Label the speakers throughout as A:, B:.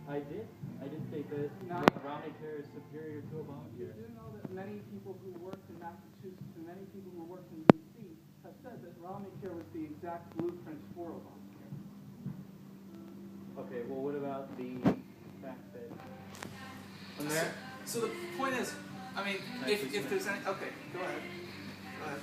A: I did. I did say that
B: Now,
A: Obamacare is superior to Obamacare.
B: You do know that many people who worked in Massachusetts and many people who worked in D.C. have said that Obamacare was the exact blueprint for Obamacare.
A: Okay, well, what about the fact that
B: So the point is, I mean, if there's any, okay, go ahead.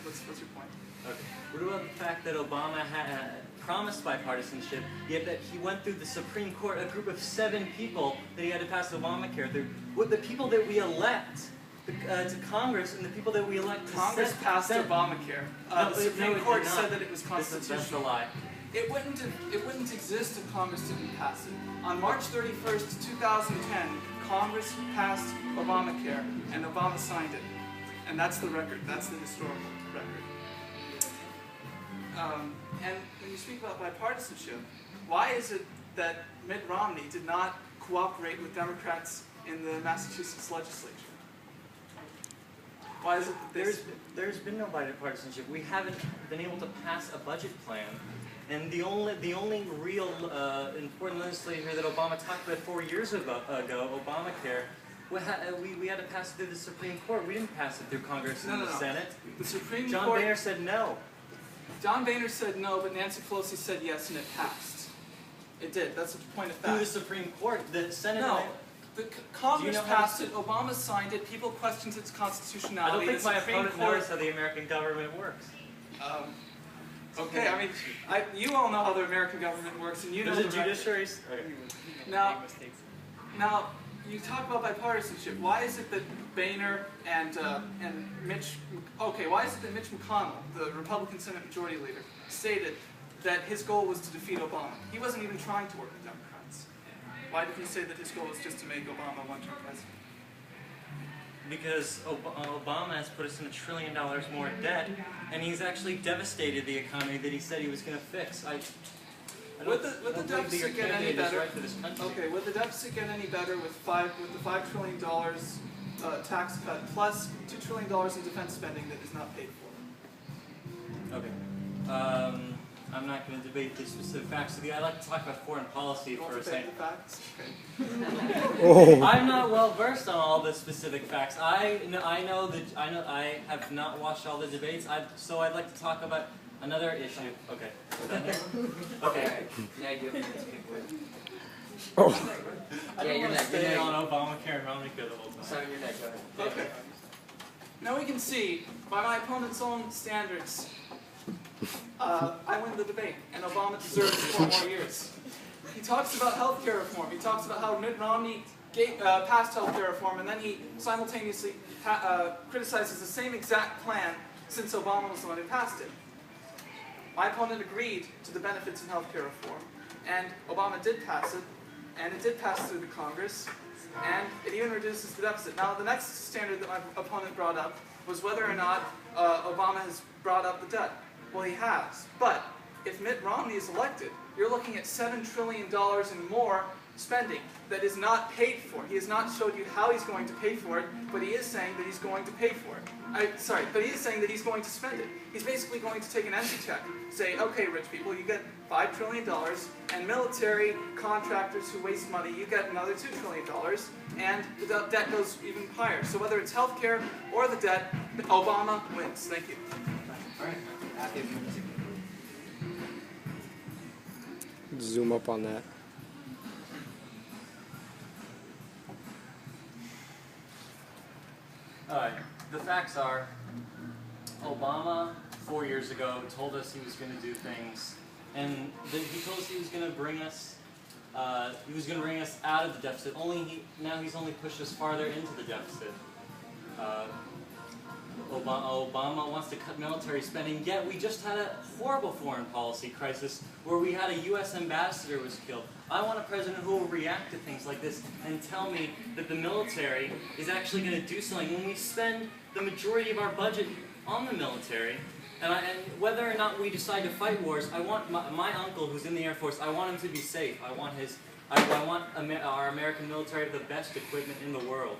B: What's your point?
C: Okay. What about the fact that Obama had promised bipartisanship, yet that he went through the Supreme Court, a group of 7 people that he had to pass Obamacare through? With the people that we elect to Congress and the people that we elect to
B: Congress passed Obamacare.
C: No,
B: The Supreme
C: it
B: Court
C: did
B: said
C: not.
B: that it was constitutional.
C: That's a lie.
B: It wouldn't exist if Congress didn't pass it. On March 31st, 2010, Congress passed Obamacare, and Obama signed it. And that's the record. That's the historical record. And when you speak about bipartisanship, why is it that Mitt Romney did not cooperate with Democrats in the Massachusetts legislature? Why is it that
C: There's been no bipartisanship. We haven't been able to pass a budget plan. And the only real important legislature that Obama talked about 4 years ago, Obamacare, we had to pass it through the Supreme Court. We didn't pass it through Congress and the Senate.
B: The Supreme
C: John
B: Court.
C: Boehner said no.
B: John Boehner said no, but Nancy Pelosi said yes, and it passed. It did. That's a point of fact.
C: Through the Supreme Court, the Senate.
B: No. The Congress
C: Do you know
B: passed it, Obama signed it, people questioned its
C: I
B: constitutionality.
C: don't think
B: the
C: my
B: Supreme
C: opponent
B: Court,
C: knows how the American government works.
B: Okay, I mean, you all know how the American government works, and you know
C: There's a
B: the record.
C: judiciary.
B: Now, you talk about bipartisanship. Why is it that Boehner and Mitch? Okay, why is it that Mitch McConnell, the Republican Senate Majority Leader, stated that his goal was to defeat Obama? He wasn't even trying to work with Democrats. Why did he say that his goal was just to make Obama a one-term president?
C: Because Obama has put us in $1 trillion more debt, and he's actually devastated the economy that he said he was going to fix.
B: Would the deficit get any better?
C: Right for this country.
B: Okay, would the deficit get any better with the $5 trillion tax cut plus $2 trillion in defense spending that is not paid for?
C: Okay. I'm not going to debate the specific facts with you. I'd like to talk about foreign policy for a second.
B: The facts? Okay.
C: I'm not well versed on all the specific facts. I have not watched all the debates. So I'd like to talk about another issue. Okay. Okay.
D: Yeah, you have to
C: I don't want to stay on Obamacare and Romneycare the whole time.
D: Sorry, you're next. Go ahead.
B: Okay. Now we can see, by my opponent's own standards, I win the debate, and Obama deserves 4 more years. He talks about health care reform. He talks about how Mitt Romney passed health care reform, and then he simultaneously criticizes the same exact plan since Obama was the one who passed it. My opponent agreed to the benefits in health care reform, and Obama did pass it, and it did pass through the Congress, and it even reduces the deficit. Now, the next standard that my opponent brought up was whether or not Obama has brought up the debt. Well, he has. But if Mitt Romney is elected, you're looking at $7 trillion and more spending that is not paid for. He has not showed you how he's going to pay for it, but he is saying that he's going to pay for it. But he is saying that he's going to spend it. He's basically going to take an empty check, say, okay, rich people, you get $5 trillion, and military contractors who waste money, you get another $2 trillion, and the debt goes even higher. So whether it's healthcare or the debt, Obama wins. Thank you.
D: All right.
E: Zoom up on that.
C: Alright, the facts are, Obama 4 years ago told us he was going to do things, and he told us he was going to bring us, out of the deficit. Now he's only pushed us farther into the deficit. Obama wants to cut military spending, yet we just had a horrible foreign policy crisis where we had a U.S. ambassador was killed. I want a president who will react to things like this and tell me that the military is actually going to do something when we spend the majority of our budget on the military. And whether or not we decide to fight wars, I want my uncle who's in the Air Force, I want him to be safe. I want our American military to have the best equipment in the world.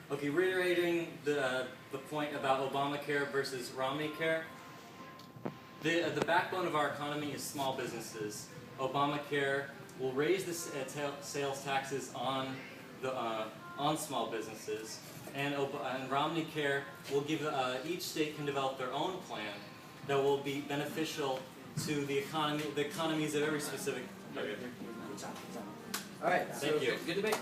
C: Okay, reiterating the point about Obamacare versus Romneycare, the backbone of our economy is small businesses. Obamacare will raise the sales taxes on the on small businesses, and Romney Care will give each state can develop their own plan that will be beneficial to the economies of every specific area.
D: All right, so
C: Thank you.
D: good debate.